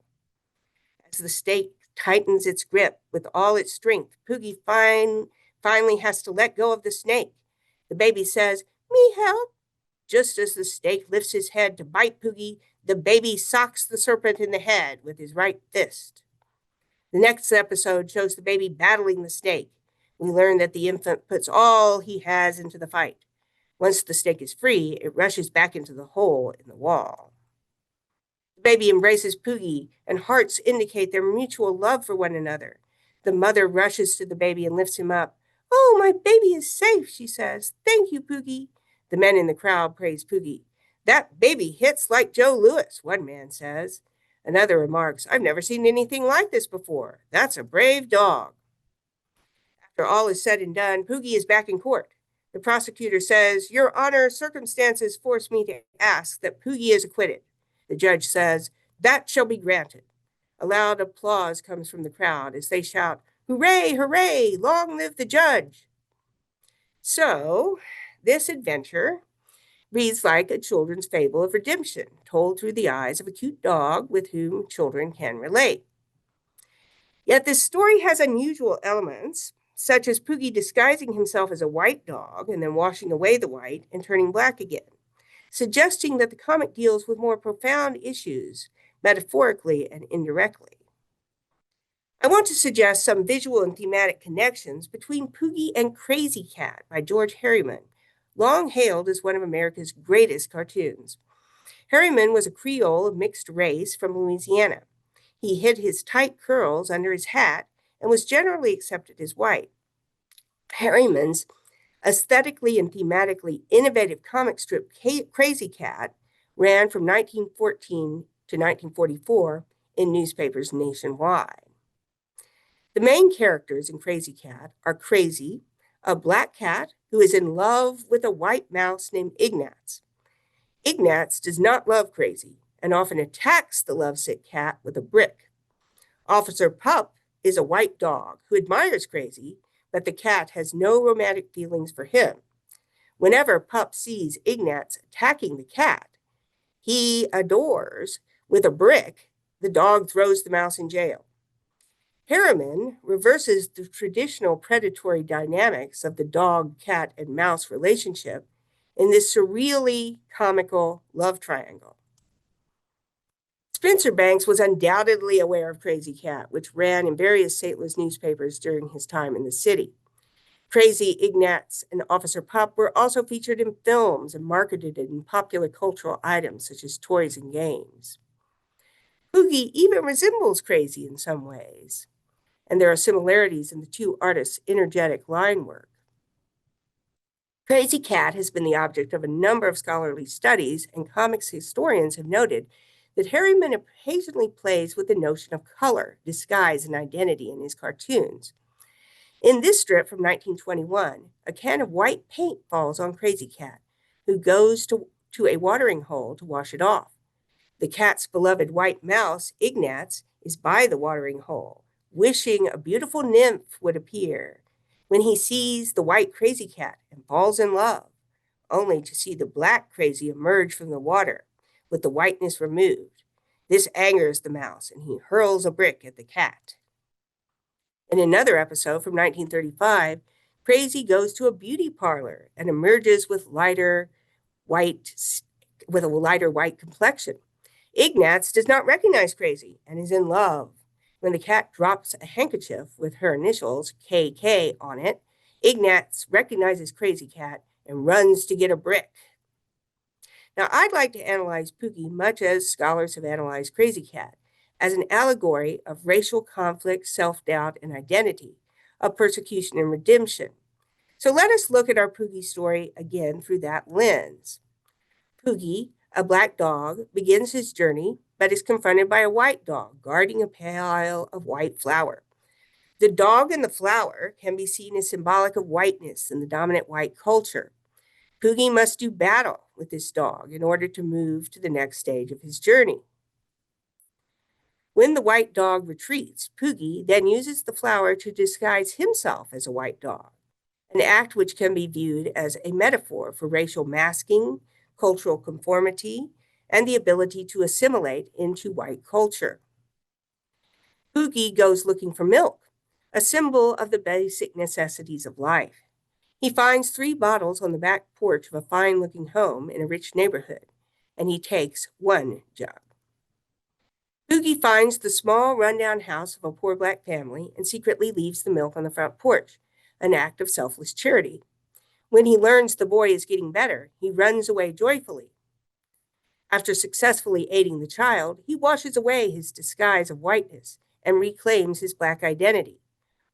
Speaker 2: As the snake tightens its grip with all its strength, Poogie finally has to let go of the snake. The baby says, "Me help." Just as the snake lifts his head to bite Poogie, the baby socks the serpent in the head with his right fist. The next episode shows the baby battling the snake. We learn that the infant puts all he has into the fight. Once the snake is free, it rushes back into the hole in the wall. The baby embraces Poogie, and hearts indicate their mutual love for one another. The mother rushes to the baby and lifts him up. "Oh, my baby is safe," she says. "Thank you, Poogie." The men in the crowd praise Poogie. "That baby hits like Joe Louis," one man says. Another remarks, "I've never seen anything like this before. That's a brave dog." After all is said and done, Poogie is back in court. The prosecutor says, "Your Honor, circumstances force me to ask that Poogie is acquitted." The judge says, "That shall be granted." A loud applause comes from the crowd as they shout, "Hooray, hooray, long live the judge." So, this adventure reads like a children's fable of redemption, told through the eyes of a cute dog with whom children can relate. Yet this story has unusual elements, such as Poogie disguising himself as a white dog and then washing away the white and turning black again, suggesting that the comic deals with more profound issues, metaphorically and indirectly. I want to suggest some visual and thematic connections between Poogie and Crazy Cat by George Harriman, long hailed as one of America's greatest cartoons. Harriman was a Creole of mixed race from Louisiana. He hid his tight curls under his hat and was generally accepted as white. Harriman's aesthetically and thematically innovative comic strip Crazy Cat ran from 1914 to 1944 in newspapers nationwide. The main characters in Crazy Cat are Crazy, a black cat who is in love with a white mouse named Ignatz. Ignatz does not love Crazy and often attacks the lovesick cat with a brick. Officer Pup is a white dog who admires Crazy, but the cat has no romantic feelings for him. Whenever Pup sees Ignatz attacking the cat, he adores with a brick, the dog throws the mouse in jail. Harriman reverses the traditional predatory dynamics of the dog, cat, and mouse relationship in this surreally comical love triangle. Spencer Banks was undoubtedly aware of Crazy Cat, which ran in various St. Louis newspapers during his time in the city. Crazy, Ignatz, and Officer Pup were also featured in films and marketed in popular cultural items such as toys and games. Poogie even resembles Crazy in some ways, and there are similarities in the two artists' energetic line work. Crazy Cat has been the object of a number of scholarly studies, and comics historians have noted that Harriman occasionally plays with the notion of color, disguise, and identity in his cartoons. In this strip from 1921, a can of white paint falls on Crazy Cat, who goes to a watering hole to wash it off. The cat's beloved white mouse, Ignatz, is by the watering hole, wishing a beautiful nymph would appear when he sees the white Crazy Cat and falls in love, only to see the black Crazy emerge from the water with the whiteness removed. This angers the mouse, and he hurls a brick at the cat. In another episode from 1935, Crazy goes to a beauty parlor and emerges with a lighter white complexion. Ignatz does not recognize Crazy and is in love. When the cat drops a handkerchief with her initials, KK, on it, Ignatz recognizes Crazy Cat and runs to get a brick. Now, I'd like to analyze Poogie much as scholars have analyzed Crazy Cat, as an allegory of racial conflict, self-doubt, and identity, of persecution and redemption. So let us look at our Poogie story again through that lens. Poogie, a black dog, begins his journey, but is confronted by a white dog guarding a pile of white flour. The dog and the flour can be seen as symbolic of whiteness in the dominant white culture. Poogie must do battle with this dog in order to move to the next stage of his journey. When the white dog retreats, Poogie then uses the flour to disguise himself as a white dog, an act which can be viewed as a metaphor for racial masking, cultural conformity, and the ability to assimilate into white culture. Poogie goes looking for milk, a symbol of the basic necessities of life. He finds 3 bottles on the back porch of a fine-looking home in a rich neighborhood, and he takes 1 jug. Poogie finds the small, rundown house of a poor Black family and secretly leaves the milk on the front porch, an act of selfless charity. When he learns the boy is getting better, he runs away joyfully. After successfully aiding the child, he washes away his disguise of whiteness and reclaims his Black identity,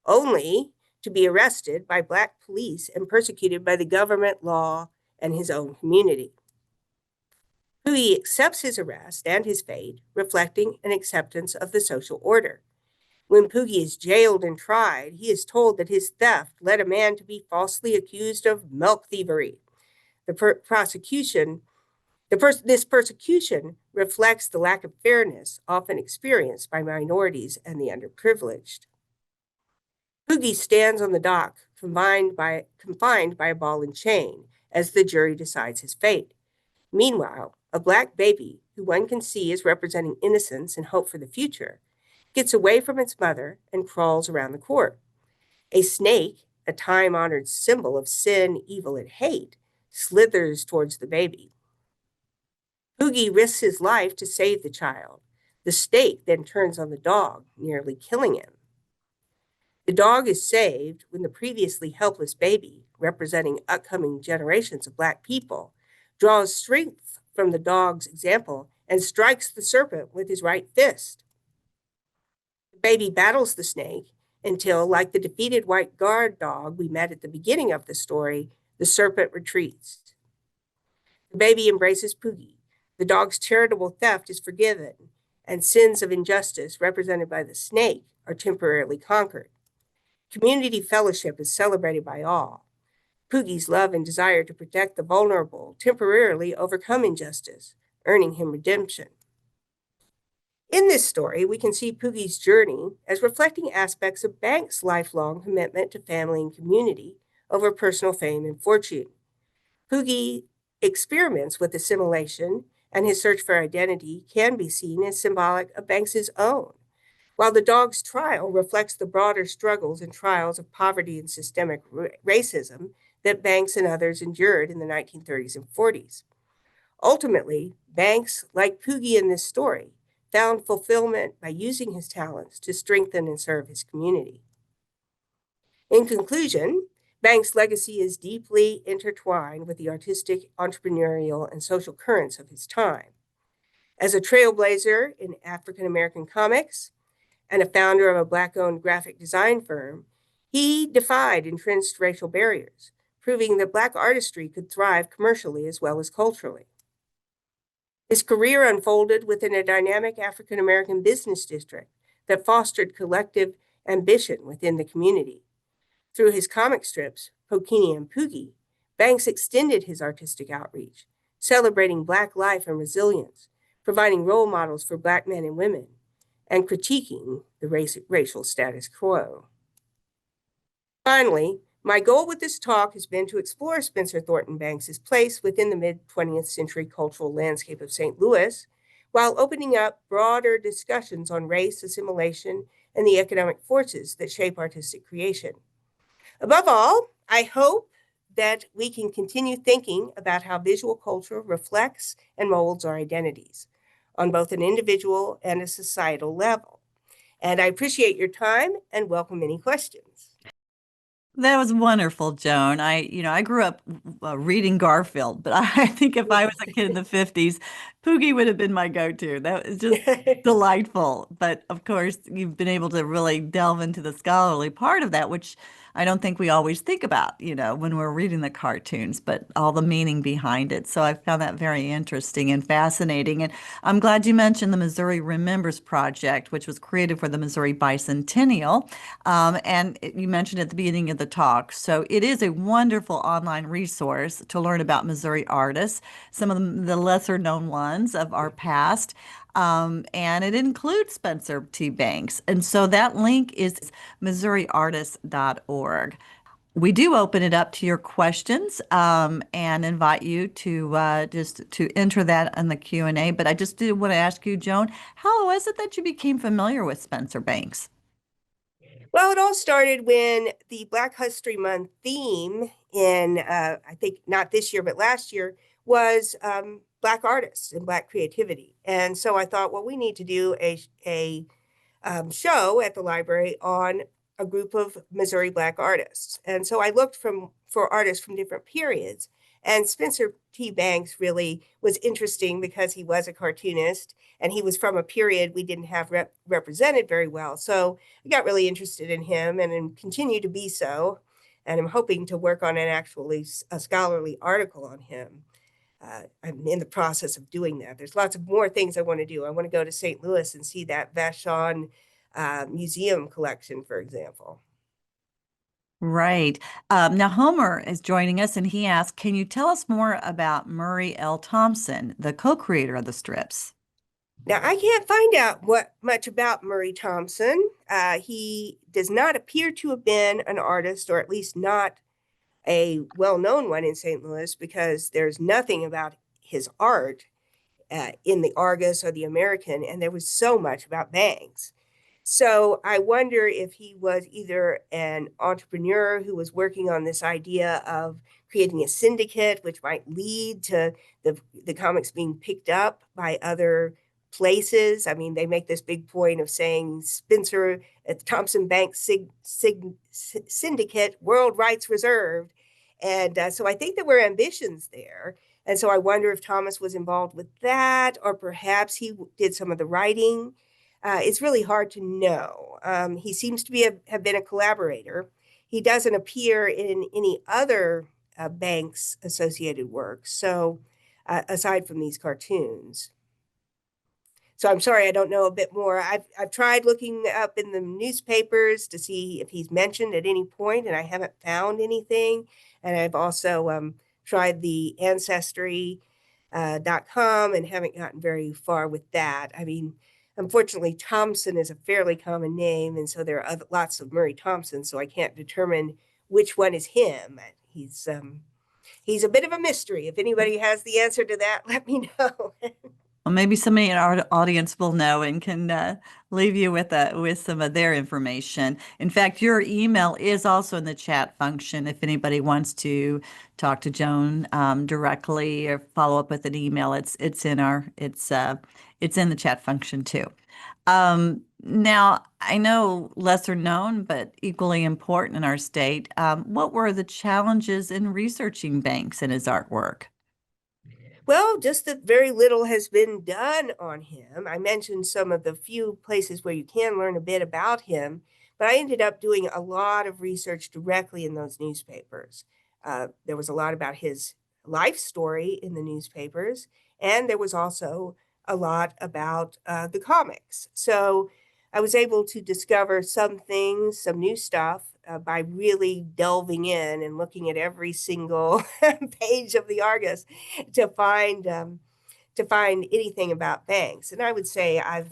Speaker 2: only to be arrested by Black police and persecuted by the government, law, and his own community. Poogie accepts his arrest and his fate, reflecting an acceptance of the social order. When Poogie is jailed and tried, he is told that his theft led a man to be falsely accused of milk thievery. This persecution reflects the lack of fairness often experienced by minorities and the underprivileged. Poogie stands on the dock, confined by a ball and chain, as the jury decides his fate. Meanwhile, a Black baby, who one can see as representing innocence and hope for the future, gets away from its mother and crawls around the court. A snake, a time-honored symbol of sin, evil, and hate, slithers towards the baby. Poogie risks his life to save the child. The snake then turns on the dog, nearly killing him. The dog is saved when the previously helpless baby, representing upcoming generations of Black people, draws strength from the dog's example and strikes the serpent with his right fist. The baby battles the snake until, like the defeated white guard dog we met at the beginning of the story, the serpent retreats. The baby embraces Poogie. The dog's charitable theft is forgiven, and sins of injustice, represented by the snake, are temporarily conquered. Community fellowship is celebrated by all. Poogie's love and desire to protect the vulnerable temporarily overcome injustice, earning him redemption. In this story, we can see Poogie's journey as reflecting aspects of Banks' lifelong commitment to family and community over personal fame and fortune. Poogie experiments with assimilation, and his search for identity can be seen as symbolic of Banks's own, while the dog's trial reflects the broader struggles and trials of poverty and systemic racism that Banks and others endured in the 1930s and 40s. Ultimately, Banks, like Poogie in this story, found fulfillment by using his talents to strengthen and serve his community. In conclusion, Banks' legacy is deeply intertwined with the artistic, entrepreneurial, and social currents of his time. As a trailblazer in African American comics and a founder of a Black-owned graphic design firm, he defied entrenched racial barriers, proving that Black artistry could thrive commercially as well as culturally. His career unfolded within a dynamic African American business district that fostered collective ambition within the community. Through his comic strips, Pokenia and Poogie, Banks extended his artistic outreach, celebrating Black life and resilience, providing role models for Black men and women, and critiquing the racial status quo. Finally, my goal with this talk has been to explore Spencer Thornton Banks' place within the mid-20th century cultural landscape of St. Louis, while opening up broader discussions on race, assimilation, and the economic forces that shape artistic creation. Above all, I hope that we can continue thinking about how visual culture reflects and molds our identities on both an individual and a societal level. And I appreciate your time and welcome any questions.
Speaker 1: That was wonderful, Joan. I grew up reading Garfield, but I think if I was a kid in the 50s, Poogie would have been my go-to. That was just delightful. But of course, you've been able to really delve into the scholarly part of that, which I don't think we always think about, when we're reading the cartoons, but all the meaning behind it. So I found that very interesting and fascinating. And I'm glad you mentioned the Missouri Remembers Project, which was created for the Missouri Bicentennial. And you mentioned at the beginning of the talk. So it is a wonderful online resource to learn about Missouri artists, some of the lesser known ones of our past. And it includes Spencer T. Banks. And so that link is missouriartist.org. We do open it up to your questions and invite you to just to enter that in the Q&A. But I just did want to ask you, Joan, how was it that you became familiar with Spencer Banks?
Speaker 2: Well, it all started when the Black History Month theme in, I think not this year, but last year, was Black artists and Black creativity. And so I thought, well, we need to do a show at the library on a group of Missouri Black artists. And so I looked for artists from different periods. And Spencer T. Banks really was interesting because he was a cartoonist and he was from a period we didn't have represented very well. So I got really interested in him and continue to be so. And I'm hoping to work on a scholarly article on him. I'm in the process of doing that. There's lots of more things I want to do. I want to go to St. Louis and see that Vashon museum collection, for example.
Speaker 1: Right. Now, Homer is joining us and he asked, can you tell us more about Murray L. Thompson, the co-creator of the strips?
Speaker 2: Now, I can't find out what much about Murray Thompson. He does not appear to have been an artist, or at least not a well-known one in St. Louis, because there's nothing about his art in the Argus or the American, and there was so much about Banks. So I wonder if he was either an entrepreneur who was working on this idea of creating a syndicate, which might lead to the comics being picked up by other places. I mean, they make this big point of saying Spencer at the Thompson Bank Syndicate, world rights reserved. And so I think there were ambitions there. And so I wonder if Thomas was involved with that, or perhaps he did some of the writing. It's really hard to know. He seems to have been a collaborator. He doesn't appear in any other Banks associated works. So aside from these cartoons. So I'm sorry, I don't know a bit more. I've tried looking up in the newspapers to see if he's mentioned at any point, and I haven't found anything. And I've also tried the ancestry.com and haven't gotten very far with that. I mean, unfortunately, Thompson is a fairly common name, and so there are lots of Murray Thompson, so I can't determine which one is him. He's a bit of a mystery. If anybody has the answer to that, let me know.
Speaker 1: Well, maybe somebody in our audience will know and can leave you with some of their information. In fact, your email is also in the chat function if anybody wants to talk to Joan directly or follow up with an email. It's in the chat function too. Now, I know lesser known but equally important in our state. What were the challenges in researching Banks and his artwork?
Speaker 2: Well, just that very little has been done on him. I mentioned some of the few places where you can learn a bit about him, but I ended up doing a lot of research directly in those newspapers. There was a lot about his life story in the newspapers, and there was also a lot about the comics. So I was able to discover some things, some new stuff, by really delving in and looking at every single page of the Argus to find anything about Banks. And I would say I've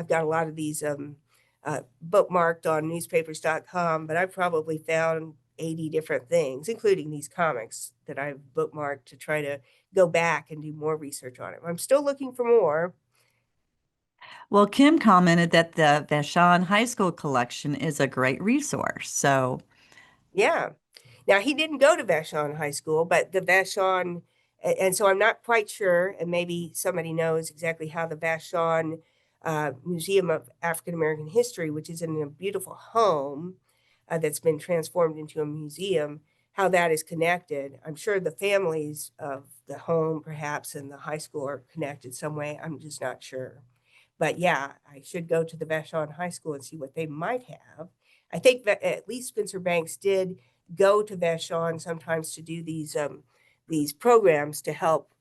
Speaker 2: got a lot of these bookmarked on newspapers.com, but I've probably found 80 different things, including these comics that I've bookmarked to try to go back and do more research on it. I'm still looking for more.
Speaker 1: Well, Kim commented that the Vashon High School collection is a great resource. So,
Speaker 2: Yeah. Now, he didn't go to Vashon High School, but the Vashon, and so I'm not quite sure, and maybe somebody knows exactly how the Vashon Museum of African American History, which is in a beautiful home that's been transformed into a museum, how that is connected. I'm sure the families of the home, perhaps, and the high school are connected some way. I'm just not sure. But yeah, I should go to the Vashon High School and see what they might have. I think that at least Spencer Banks did go to Vashon sometimes to do these programs to help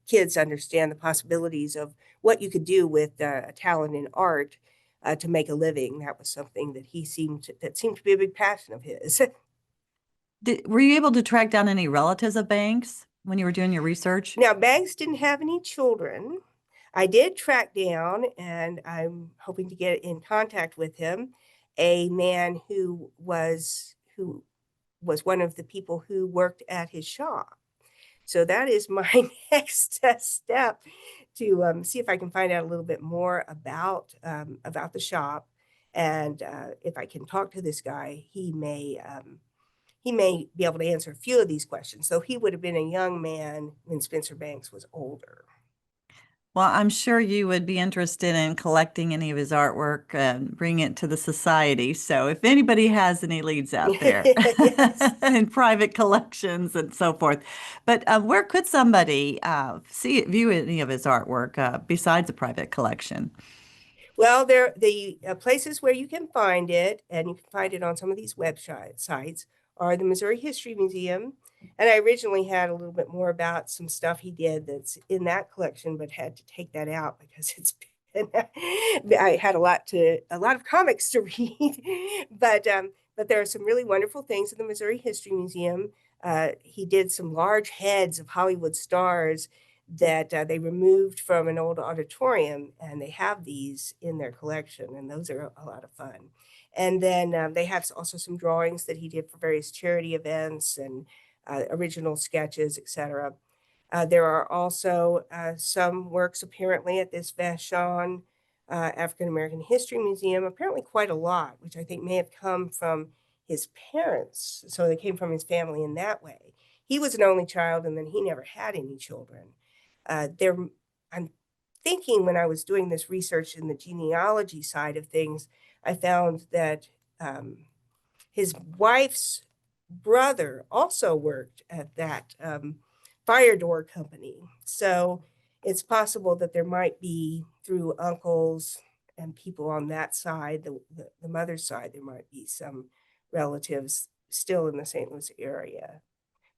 Speaker 2: kids understand the possibilities of what you could do with a talent in art to make a living. That was something that seemed to be a big passion of his.
Speaker 1: were you able to track down any relatives of Banks when you were doing your research?
Speaker 2: Now, Banks didn't have any children. I did track down, and I'm hoping to get in contact with him, a man who was one of the people who worked at his shop. So that is my next step to see if I can find out a little bit more about the shop And if I can talk to this guy, he may be able to answer a few of these questions. So he would have been a young man when Spencer Banks was older.
Speaker 1: Well, I'm sure you would be interested in collecting any of his artwork and bring it to the society. So if anybody has any leads out there
Speaker 2: Yes.
Speaker 1: in private collections and so forth. But where could somebody view any of his artwork besides a private collection?
Speaker 2: Well, there the places where you can find it, and you can find it on some of these website sites, are the Missouri History Museum. And I originally had a little bit more about some stuff he did that's in that collection, but had to take that out because it's been, I had a lot of comics to read. But there are some really wonderful things in the Missouri History Museum. He did some large heads of Hollywood stars that they removed from an old auditorium, and they have these in their collection, and those are a lot of fun. And then they have also some drawings that he did for various charity events and original sketches, etc. There are also some works apparently at this Vashon African American History Museum, apparently quite a lot, which I think may have come from his parents. So they came from his family in that way. He was an only child, and then he never had any children. There, I'm thinking when I was doing this research in the genealogy side of things, I found that his wife's brother also worked at that fire door company. So it's possible that there might be, through uncles and people on that side, the mother's side, there might be some relatives still in the St. Louis area.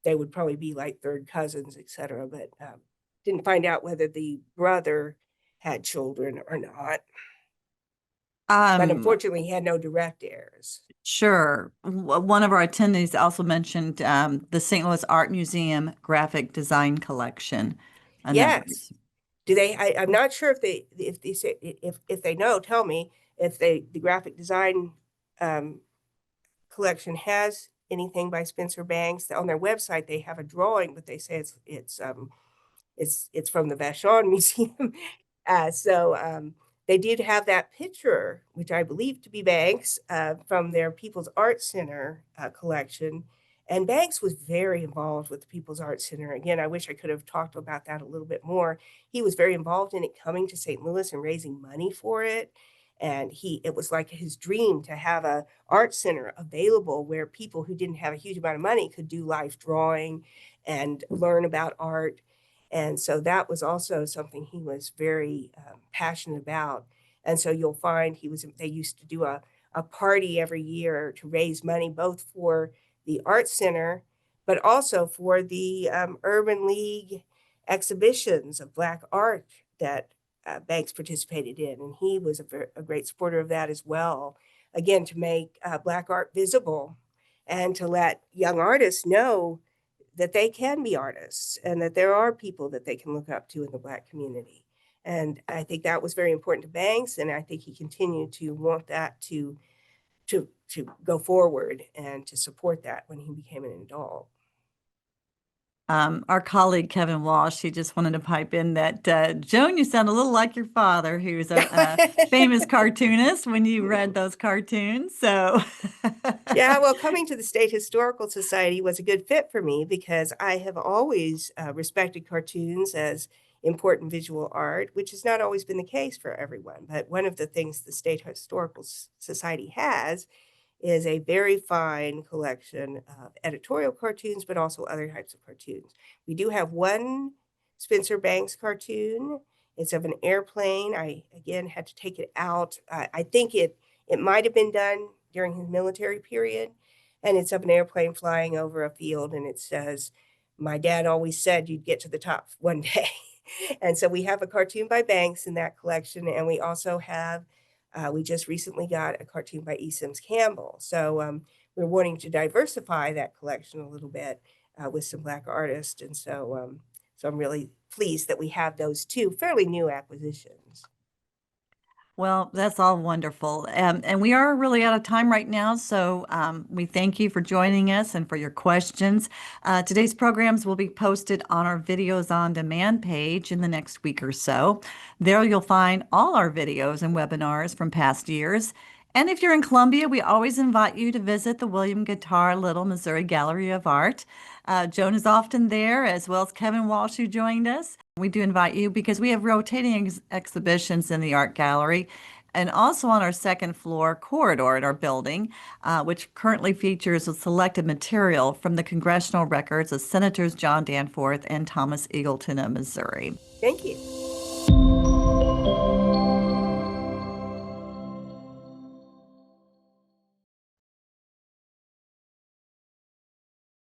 Speaker 2: They would probably be like third cousins, etc. But didn't find out whether the brother had children or not. But
Speaker 1: Um,
Speaker 2: unfortunately, he had no direct heirs.
Speaker 1: sure. One of our attendees also mentioned the St. Louis Art Museum Graphic Design Collection. Another.
Speaker 2: Yes. Do they? I'm not sure if they say if they know. Tell me if the graphic design um, collection has anything by Spencer Banks. On their website, they have a drawing, but they say it's from the Vashon Museum. So they did have that picture, which I believe to be Banks, from their People's Art Center collection. And Banks was very involved with the People's Art Center. Again, I wish I could have talked about that a little bit more. He was very involved in it coming to St. Louis and raising money for it. And it was like his dream to have a art center available where people who didn't have a huge amount of money could do life drawing and learn about art. And so that was also something he was very passionate about. And so you'll find they used to do a party every year to raise money, both for the Art Center, but also for the Urban League exhibitions of Black art that Banks participated in. And he was a great supporter of that as well. Again, to make Black art visible and to let young artists know that they can be artists and that there are people that they can look up to in the Black community. And I think that was very important to Banks, and I think he continued to want that to go forward and to support that when he became an adult.
Speaker 1: Our colleague Kevin Walsh, he just wanted to pipe in that Joan, you sound a little like your father, who's a famous cartoonist when you read those cartoons. So,
Speaker 2: Yeah, well, coming to the State Historical Society was a good fit for me because I have always respected cartoons as important visual art, which has not always been the case for everyone. But one of the things the State Historical Society has is a very fine collection of editorial cartoons, but also other types of cartoons. We do have one Spencer Banks cartoon. It's of an airplane. I again had to take it out. I think it might have been done during his military period, and it's of an airplane flying over a field, and it says, "My dad always said you'd get to the top one day." And so we have a cartoon by Banks in that collection, and we also have we just recently got a cartoon by E. Sims Campbell. So we're wanting to diversify that collection a little bit with some Black artists. And so I'm really pleased that we have those two fairly new acquisitions.
Speaker 1: well, that's all wonderful. And we are really out of time right now. So we thank you for joining us and for your questions. Today's programs will be posted on our Videos on Demand page in the next week or so. There you'll find all our videos and webinars from past years. And if you're in Columbia, we always invite you to visit the William Guitar Little Missouri Gallery of Art. Joan is often there, as well as Kevin Walsh, who joined us. We do invite you because we have rotating exhibitions in the art gallery and also on our second floor corridor in our building, which currently features a selected material from the congressional records of Senators John Danforth and Thomas Eagleton of Missouri.
Speaker 2: Thank you.